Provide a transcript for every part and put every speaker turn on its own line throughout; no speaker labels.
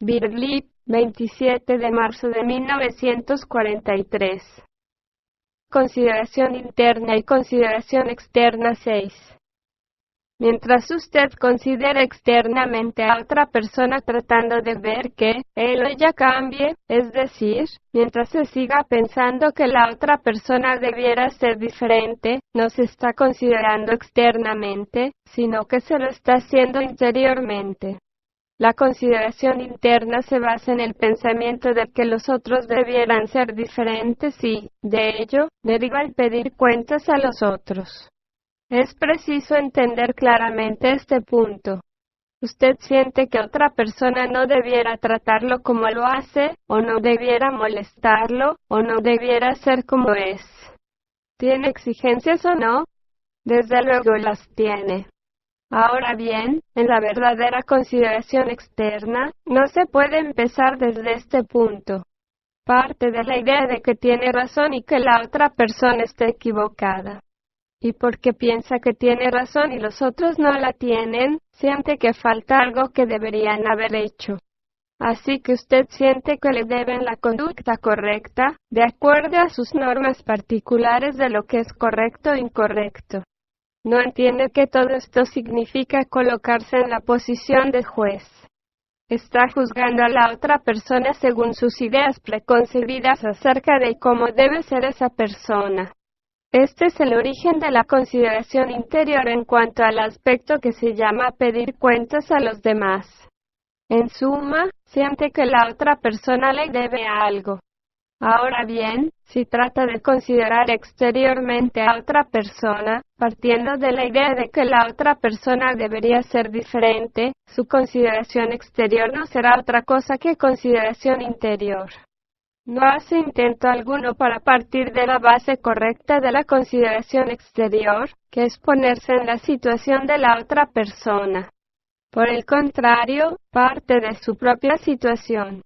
Berlín, 27 de marzo de 1943. Consideración interna y consideración externa 6. Mientras usted considera externamente a otra persona tratando de ver que él o ella cambie, es decir, mientras se siga pensando que la otra persona debiera ser diferente, no se está considerando externamente, sino que se lo está haciendo interiormente. La consideración interna se basa en el pensamiento de que los otros debieran ser diferentes y, de ello, deriva el pedir cuentas a los otros. Es preciso entender claramente este punto. Usted siente que otra persona no debiera tratarlo como lo hace, o no debiera molestarlo, o no debiera ser como es. ¿Tiene exigencias o no? Desde luego las tiene. Ahora bien, en la verdadera consideración externa, no se puede empezar desde este punto. Parte de la idea de que tiene razón y que la otra persona está equivocada. Y porque piensa que tiene razón y los otros no la tienen, siente que falta algo que deberían haber hecho. Así que usted siente que le deben la conducta correcta, de acuerdo a sus normas particulares de lo que es correcto e incorrecto. No entiende que todo esto significa colocarse en la posición de juez. Está juzgando a la otra persona según sus ideas preconcebidas acerca de cómo debe ser esa persona. Este es el origen de la consideración interior en cuanto al aspecto que se llama pedir cuentas a los demás. En suma, siente que la otra persona le debe algo. Ahora bien, si trata de considerar exteriormente a otra persona, partiendo de la idea de que la otra persona debería ser diferente, su consideración exterior no será otra cosa que consideración interior. No hace intento alguno para partir de la base correcta de la consideración exterior, que es ponerse en la situación de la otra persona. Por el contrario, parte de su propia situación.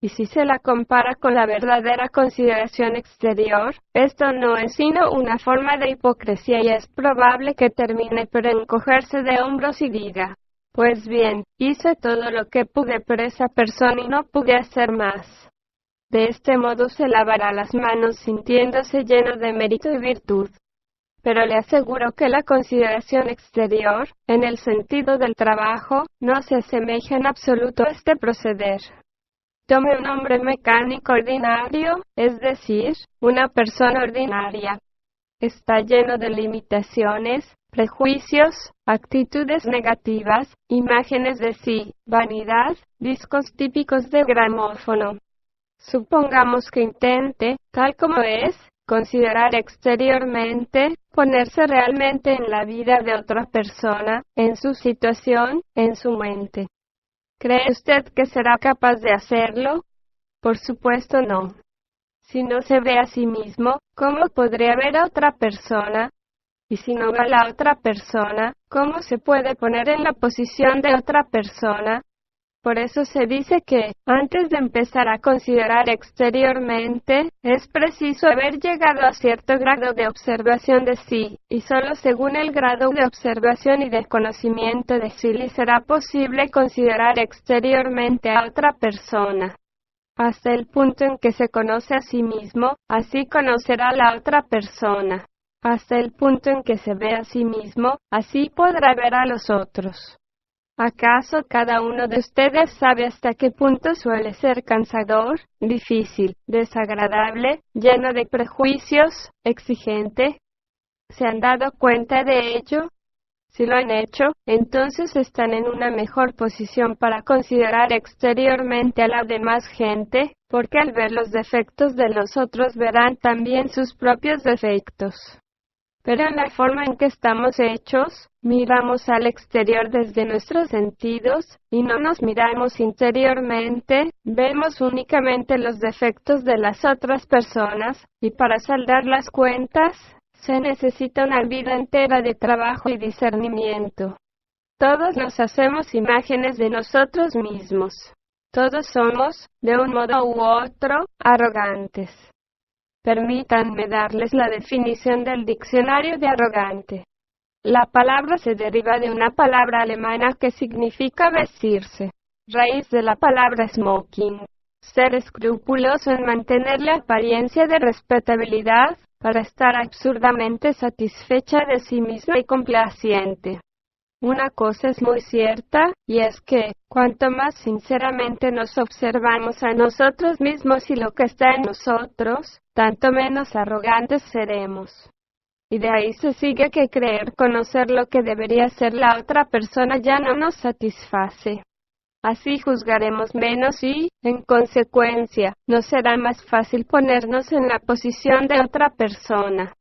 Y si se la compara con la verdadera consideración exterior, esto no es sino una forma de hipocresía y es probable que termine por encogerse de hombros y diga, pues bien, hice todo lo que pude por esa persona y no pude hacer más. De este modo se lavará las manos sintiéndose lleno de mérito y virtud. Pero le aseguro que la consideración exterior, en el sentido del trabajo, no se asemeja en absoluto a este proceder. Tome un hombre mecánico ordinario, es decir, una persona ordinaria. Está lleno de limitaciones, prejuicios, actitudes negativas, imágenes de sí, vanidad, discos típicos de gramófono. Supongamos que intente, tal como es, considerar exteriormente, ponerse realmente en la vida de otra persona, en su situación, en su mente. ¿Cree usted que será capaz de hacerlo? Por supuesto no. Si no se ve a sí mismo, ¿cómo podría ver a otra persona? Y si no ve a la otra persona, ¿cómo se puede poner en la posición de otra persona? Por eso se dice que, antes de empezar a considerar exteriormente, es preciso haber llegado a cierto grado de observación de sí, y solo según el grado de observación y de conocimiento de sí le será posible considerar exteriormente a otra persona. Hasta el punto en que se conoce a sí mismo, así conocerá a la otra persona. Hasta el punto en que se ve a sí mismo, así podrá ver a los otros. ¿Acaso cada uno de ustedes sabe hasta qué punto suele ser cansador, difícil, desagradable, lleno de prejuicios, exigente? ¿Se han dado cuenta de ello? Si lo han hecho, entonces están en una mejor posición para considerar exteriormente a la demás gente, porque al ver los defectos de los otros verán también sus propios defectos. Pero en la forma en que estamos hechos, miramos al exterior desde nuestros sentidos, y no nos miramos interiormente, vemos únicamente los defectos de las otras personas, y para saldar las cuentas, se necesita una vida entera de trabajo y discernimiento. Todos nos hacemos imágenes de nosotros mismos. Todos somos, de un modo u otro, arrogantes. Permítanme darles la definición del diccionario de arrogante. La palabra se deriva de una palabra alemana que significa vestirse. Raíz de la palabra smoking. Ser escrupuloso en mantener la apariencia de respetabilidad, para estar absurdamente satisfecha de sí misma y complaciente. Una cosa es muy cierta, y es que, cuanto más sinceramente nos observamos a nosotros mismos y lo que está en nosotros, tanto menos arrogantes seremos. Y de ahí se sigue que creer conocer lo que debería ser la otra persona ya no nos satisface. Así juzgaremos menos y, en consecuencia, nos será más fácil ponernos en la posición de otra persona.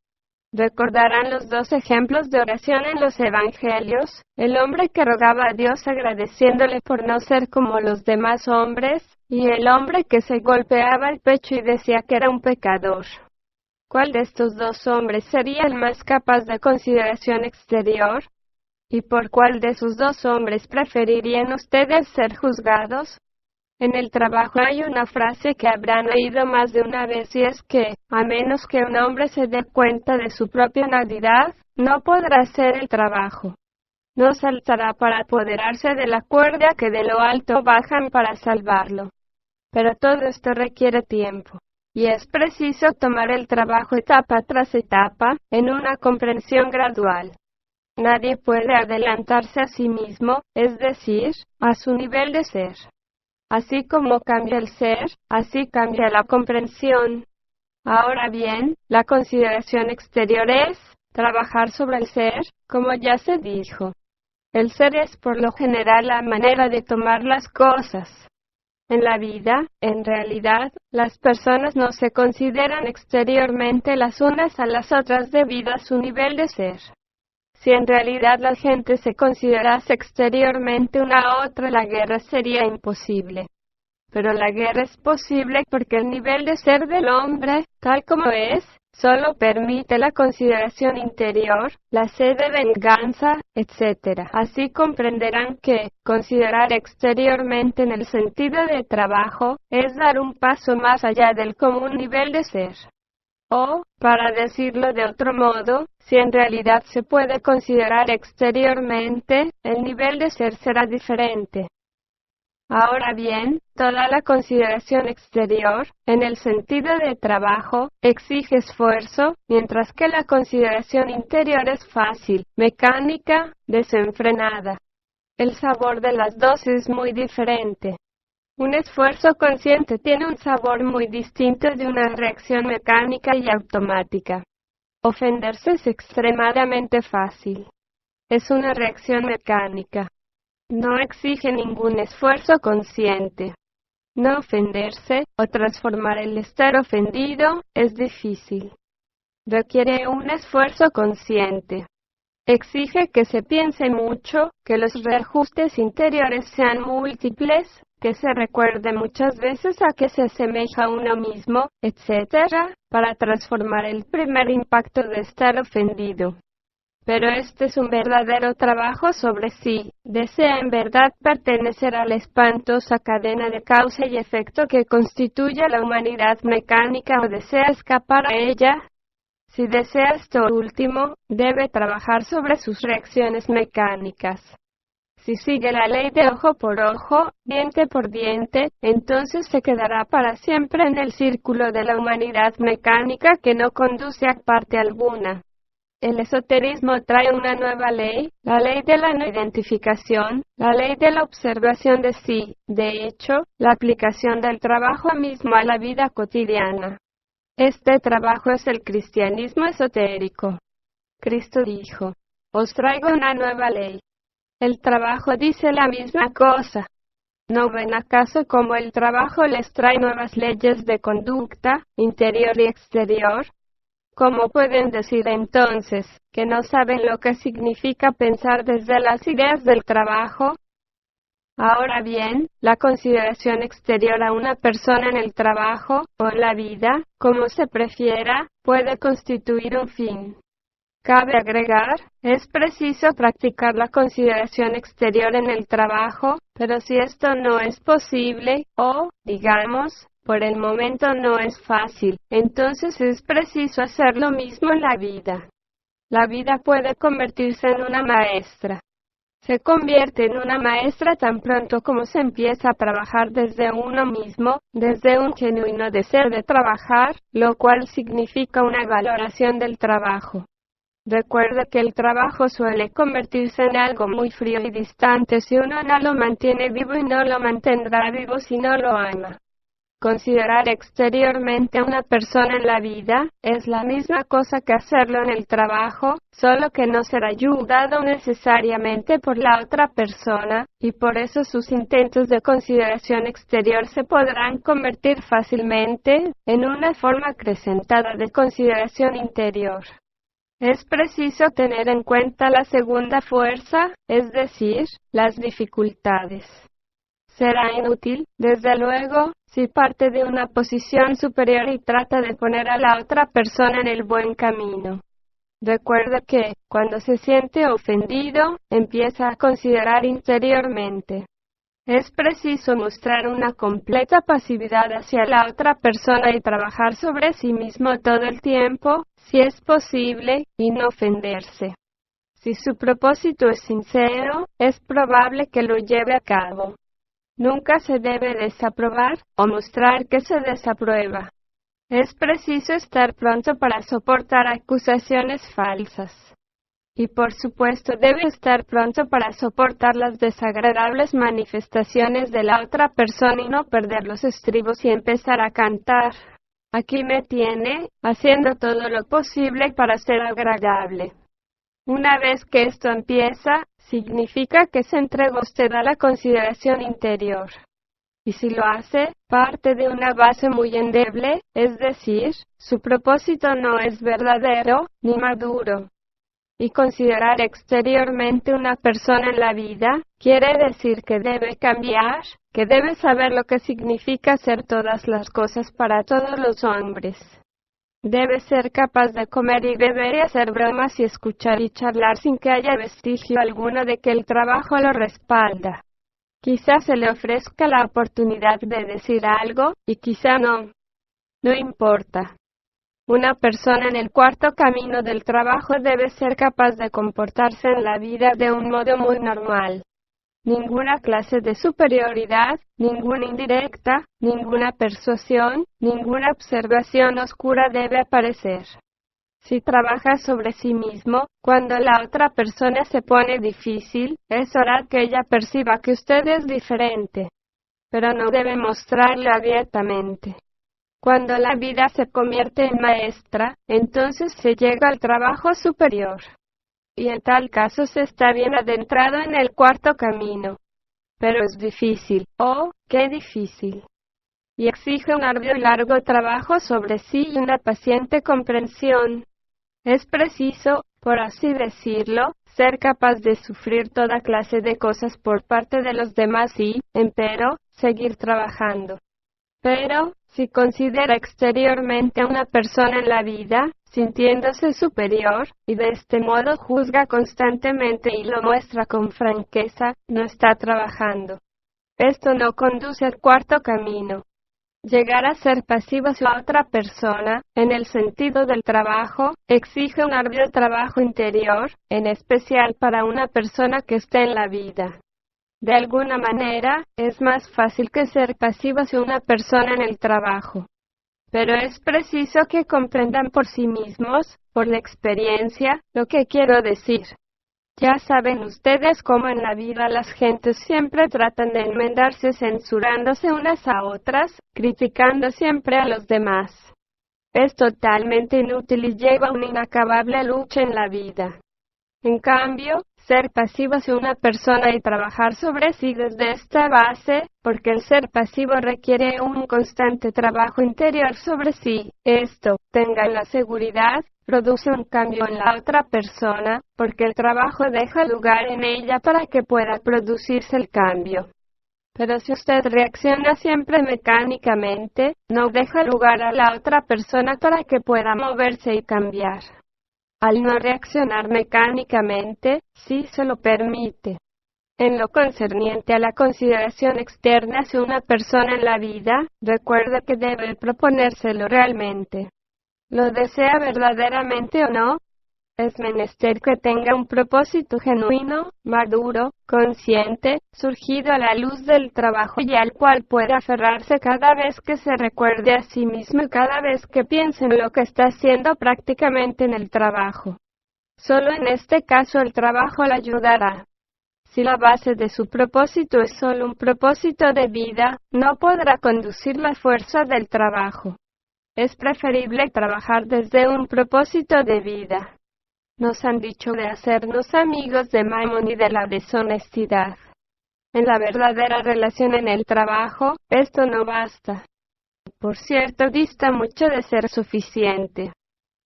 Recordarán los dos ejemplos de oración en los Evangelios: el hombre que rogaba a Dios agradeciéndole por no ser como los demás hombres, y el hombre que se golpeaba el pecho y decía que era un pecador. ¿Cuál de estos dos hombres sería el más capaz de consideración exterior? ¿Y por cuál de sus dos hombres preferirían ustedes ser juzgados? En el trabajo hay una frase que habrán oído más de una vez, y es que, a menos que un hombre se dé cuenta de su propia nulidad, no podrá hacer el trabajo. No saltará para apoderarse de la cuerda que de lo alto bajan para salvarlo. Pero todo esto requiere tiempo. Y es preciso tomar el trabajo etapa tras etapa, en una comprensión gradual. Nadie puede adelantarse a sí mismo, es decir, a su nivel de ser. Así como cambia el ser, así cambia la comprensión. Ahora bien, la consideración exterior es trabajar sobre el ser, como ya se dijo. El ser es por lo general la manera de tomar las cosas. En la vida, en realidad, las personas no se consideran exteriormente las unas a las otras debido a su nivel de ser. Si en realidad la gente se considerase exteriormente una a otra, la guerra sería imposible. Pero la guerra es posible porque el nivel de ser del hombre, tal como es, solo permite la consideración interior, la sed de venganza, etc. Así comprenderán que, considerar exteriormente en el sentido de trabajo, es dar un paso más allá del común nivel de ser. O, para decirlo de otro modo, si en realidad se puede considerar exteriormente, el nivel de ser será diferente. Ahora bien, toda la consideración exterior, en el sentido de trabajo, exige esfuerzo, mientras que la consideración interior es fácil, mecánica, desenfrenada. El sabor de las dos es muy diferente. Un esfuerzo consciente tiene un sabor muy distinto de una reacción mecánica y automática. Ofenderse es extremadamente fácil. Es una reacción mecánica. No exige ningún esfuerzo consciente. No ofenderse, o transformar el estar ofendido, es difícil. Requiere un esfuerzo consciente. Exige que se piense mucho, que los reajustes interiores sean múltiples, que se recuerde muchas veces a que se asemeja a uno mismo, etc., para transformar el primer impacto de estar ofendido. Pero este es un verdadero trabajo sobre sí. ¿Desea en verdad pertenecer a la espantosa cadena de causa y efecto que constituye la humanidad mecánica, o desea escapar a ella? Si desea esto último, debe trabajar sobre sus reacciones mecánicas. Si sigue la ley de ojo por ojo, diente por diente, entonces se quedará para siempre en el círculo de la humanidad mecánica que no conduce a parte alguna. El esoterismo trae una nueva ley, la ley de la no identificación, la ley de la observación de sí, de hecho, la aplicación del trabajo mismo a la vida cotidiana. Este trabajo es el cristianismo esotérico. Cristo dijo: os traigo una nueva ley. El trabajo dice la misma cosa. ¿No ven acaso cómo el trabajo les trae nuevas leyes de conducta, interior y exterior? ¿Cómo pueden decir entonces que no saben lo que significa pensar desde las ideas del trabajo? Ahora bien, la consideración exterior a una persona en el trabajo, o en la vida, como se prefiera, puede constituir un fin. Cabe agregar, es preciso practicar la consideración exterior en el trabajo, pero si esto no es posible, o, digamos, por el momento no es fácil, entonces es preciso hacer lo mismo en la vida. La vida puede convertirse en una maestra. Se convierte en una maestra tan pronto como se empieza a trabajar desde uno mismo, desde un genuino deseo de trabajar, lo cual significa una valoración del trabajo. Recuerda que el trabajo suele convertirse en algo muy frío y distante si uno no lo mantiene vivo y no lo mantendrá vivo si no lo ama. Considerar exteriormente a una persona en la vida es la misma cosa que hacerlo en el trabajo, solo que no será ayudado necesariamente por la otra persona, y por eso sus intentos de consideración exterior se podrán convertir fácilmente en una forma acrecentada de consideración interior. Es preciso tener en cuenta la segunda fuerza, es decir, las dificultades. Será inútil, desde luego, si parte de una posición superior y trata de poner a la otra persona en el buen camino. Recuerda que, cuando se siente ofendido, empieza a considerar interiormente. Es preciso mostrar una completa pasividad hacia la otra persona y trabajar sobre sí mismo todo el tiempo, si es posible, y no ofenderse. Si su propósito es sincero, es probable que lo lleve a cabo. Nunca se debe desaprobar o mostrar que se desaprueba. Es preciso estar pronto para soportar acusaciones falsas. Y por supuesto debe estar pronto para soportar las desagradables manifestaciones de la otra persona y no perder los estribos y empezar a cantar. Aquí me tiene, haciendo todo lo posible para ser agradable. Una vez que esto empieza, significa que se entrega usted a la consideración interior. Y si lo hace, parte de una base muy endeble, es decir, su propósito no es verdadero, ni maduro. Y considerar exteriormente una persona en la vida, quiere decir que debe cambiar, que debe saber lo que significa hacer todas las cosas para todos los hombres. Debe ser capaz de comer y beber y hacer bromas y escuchar y charlar sin que haya vestigio alguno de que el trabajo lo respalda. Quizá se le ofrezca la oportunidad de decir algo, y quizá no. No importa. Una persona en el cuarto camino del trabajo debe ser capaz de comportarse en la vida de un modo muy normal. Ninguna clase de superioridad, ninguna indirecta, ninguna persuasión, ninguna observación oscura debe aparecer. Si trabaja sobre sí mismo, cuando la otra persona se pone difícil, es hora que ella perciba que usted es diferente. Pero no debe mostrarlo abiertamente. Cuando la vida se convierte en maestra, entonces se llega al trabajo superior. Y en tal caso se está bien adentrado en el cuarto camino. Pero es difícil, ¡oh, qué difícil! Y exige un arduo y largo trabajo sobre sí y una paciente comprensión. Es preciso, por así decirlo, ser capaz de sufrir toda clase de cosas por parte de los demás y, empero, seguir trabajando. Pero, si considera exteriormente a una persona en la vida, sintiéndose superior, y de este modo juzga constantemente y lo muestra con franqueza, no está trabajando. Esto no conduce al cuarto camino. Llegar a ser pasivo hacia otra persona, en el sentido del trabajo, exige un arduo trabajo interior, en especial para una persona que está en la vida. De alguna manera, es más fácil que ser pasivo hacia una persona en el trabajo. Pero es preciso que comprendan por sí mismos, por la experiencia, lo que quiero decir. Ya saben ustedes cómo en la vida las gentes siempre tratan de enmendarse censurándose unas a otras, criticando siempre a los demás. Es totalmente inútil y lleva a una inacabable lucha en la vida. En cambio, ser pasivo hacia una persona y trabajar sobre sí desde esta base, porque el ser pasivo requiere un constante trabajo interior sobre sí, esto, tengan la seguridad, produce un cambio en la otra persona, porque el trabajo deja lugar en ella para que pueda producirse el cambio. Pero si usted reacciona siempre mecánicamente, no deja lugar a la otra persona para que pueda moverse y cambiar. Al no reaccionar mecánicamente, sí se lo permite. En lo concerniente a la consideración externa hacia una persona en la vida, recuerde que debe proponérselo realmente. ¿Lo desea verdaderamente o no? Es menester que tenga un propósito genuino, maduro, consciente, surgido a la luz del trabajo y al cual pueda aferrarse cada vez que se recuerde a sí mismo y cada vez que piense en lo que está haciendo prácticamente en el trabajo. Solo en este caso el trabajo le ayudará. Si la base de su propósito es solo un propósito de vida, no podrá conducir la fuerza del trabajo. Es preferible trabajar desde un propósito de vida. Nos han dicho de hacernos amigos de Maimón y de la deshonestidad. En la verdadera relación en el trabajo, esto no basta. Por cierto, dista mucho de ser suficiente.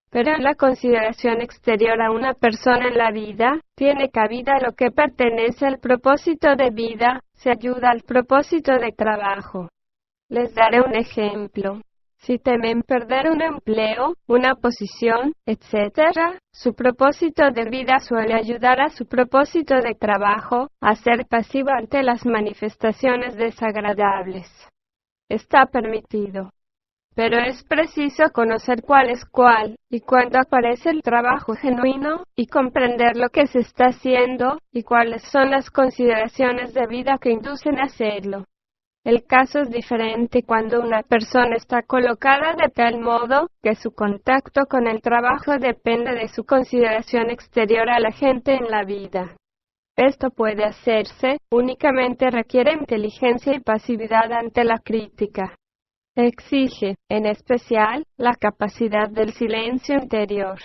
Pero en la consideración exterior a una persona en la vida, tiene cabida lo que pertenece al propósito de vida, se ayuda al propósito de trabajo. Les daré un ejemplo. Si temen perder un empleo, una posición, etc., su propósito de vida suele ayudar a su propósito de trabajo a ser pasivo ante las manifestaciones desagradables. Está permitido. Pero es preciso conocer cuál es cuál, y cuándo aparece el trabajo genuino, y comprender lo que se está haciendo, y cuáles son las consideraciones de vida que inducen a hacerlo. El caso es diferente cuando una persona está colocada de tal modo que su contacto con el trabajo depende de su consideración exterior a la gente en la vida. Esto puede hacerse, únicamente requiere inteligencia y pasividad ante la crítica. Exige, en especial, la capacidad del silencio interior.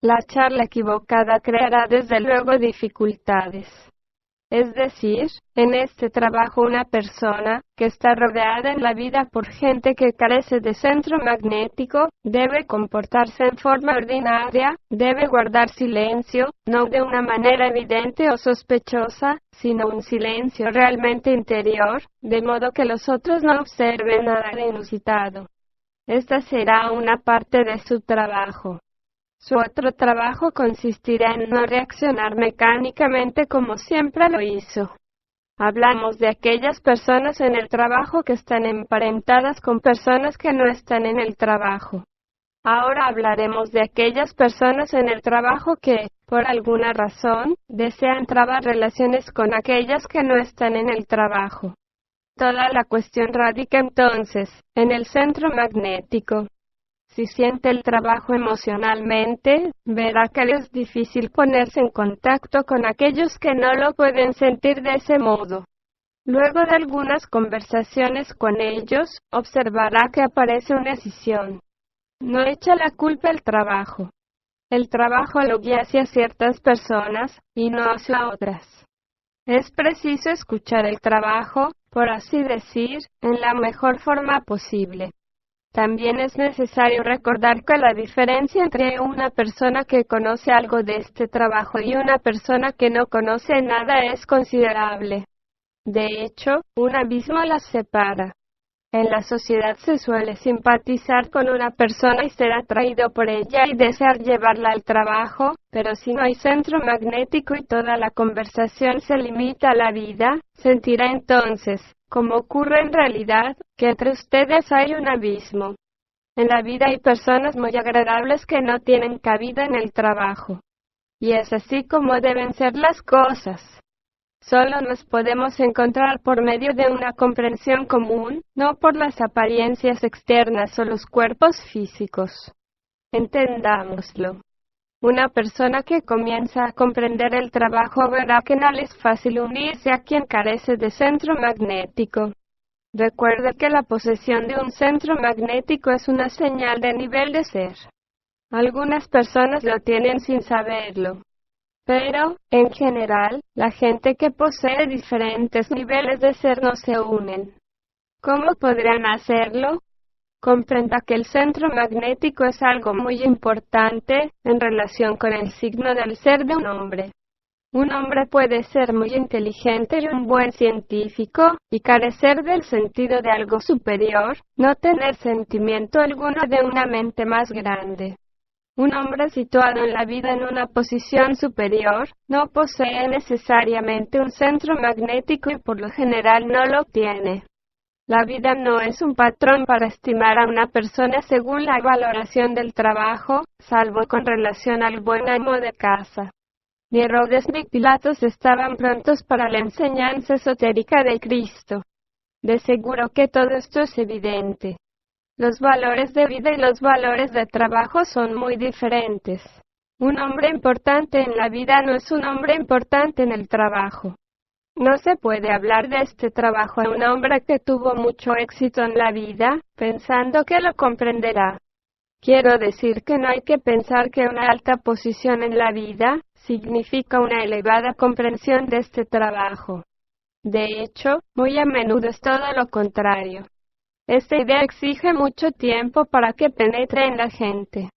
La charla equivocada creará desde luego dificultades. Es decir, en este trabajo una persona, que está rodeada en la vida por gente que carece de centro magnético, debe comportarse en forma ordinaria, debe guardar silencio, no de una manera evidente o sospechosa, sino un silencio realmente interior, de modo que los otros no observen nada de inusitado. Esta será una parte de su trabajo. Su otro trabajo consistirá en no reaccionar mecánicamente como siempre lo hizo. Hablamos de aquellas personas en el trabajo que están emparentadas con personas que no están en el trabajo. Ahora hablaremos de aquellas personas en el trabajo que, por alguna razón, desean trabar relaciones con aquellas que no están en el trabajo. Toda la cuestión radica entonces en el centro magnético. Si siente el trabajo emocionalmente, verá que le es difícil ponerse en contacto con aquellos que no lo pueden sentir de ese modo. Luego de algunas conversaciones con ellos, observará que aparece una escisión. No echa la culpa al trabajo. El trabajo lo guía hacia ciertas personas, y no hacia otras. Es preciso escuchar el trabajo, por así decir, en la mejor forma posible. También es necesario recordar que la diferencia entre una persona que conoce algo de este trabajo y una persona que no conoce nada es considerable. De hecho, un abismo las separa. En la sociedad se suele simpatizar con una persona y ser atraído por ella y desear llevarla al trabajo, pero si no hay centro magnético y toda la conversación se limita a la vida, sentirá entonces, como ocurre en realidad, que entre ustedes hay un abismo. En la vida hay personas muy agradables que no tienen cabida en el trabajo. Y es así como deben ser las cosas. Solo nos podemos encontrar por medio de una comprensión común, no por las apariencias externas o los cuerpos físicos. Entendámoslo. Una persona que comienza a comprender el trabajo verá que no le es fácil unirse a quien carece de centro magnético. Recuerde que la posesión de un centro magnético es una señal de nivel de ser. Algunas personas lo tienen sin saberlo. Pero, en general, la gente que posee diferentes niveles de ser no se unen. ¿Cómo podrían hacerlo? Comprenda que el centro magnético es algo muy importante en relación con el signo del ser de un hombre. Un hombre puede ser muy inteligente y un buen científico, y carecer del sentido de algo superior, no tener sentimiento alguno de una mente más grande. Un hombre situado en la vida en una posición superior, no posee necesariamente un centro magnético y por lo general no lo tiene. La vida no es un patrón para estimar a una persona según la valoración del trabajo, salvo con relación al buen amo de casa. Ni Herodes ni Pilatos estaban prontos para la enseñanza esotérica de Cristo. De seguro que todo esto es evidente. Los valores de vida y los valores de trabajo son muy diferentes. Un hombre importante en la vida no es un hombre importante en el trabajo. No se puede hablar de este trabajo a un hombre que tuvo mucho éxito en la vida, pensando que lo comprenderá. Quiero decir que no hay que pensar que una alta posición en la vida significa una elevada comprensión de este trabajo. De hecho, muy a menudo es todo lo contrario. Esta idea exige mucho tiempo para que penetre en la gente.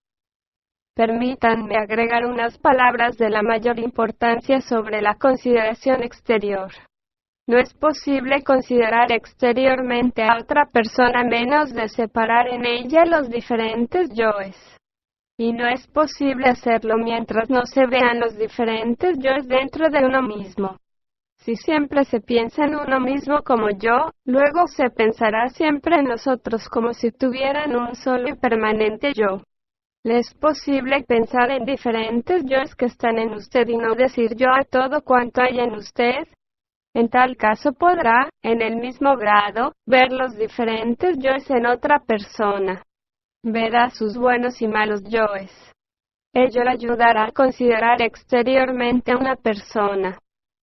Permítanme agregar unas palabras de la mayor importancia sobre la consideración exterior. No es posible considerar exteriormente a otra persona a menos de separar en ella los diferentes yoes. Y no es posible hacerlo mientras no se vean los diferentes yoes dentro de uno mismo. Si siempre se piensa en uno mismo como yo, luego se pensará siempre en los otros como si tuvieran un solo y permanente yo. ¿Le es posible pensar en diferentes yoes que están en usted y no decir yo a todo cuanto hay en usted? En tal caso podrá, en el mismo grado, ver los diferentes yoes en otra persona. Verá sus buenos y malos yoes. Ello le ayudará a considerar exteriormente a una persona.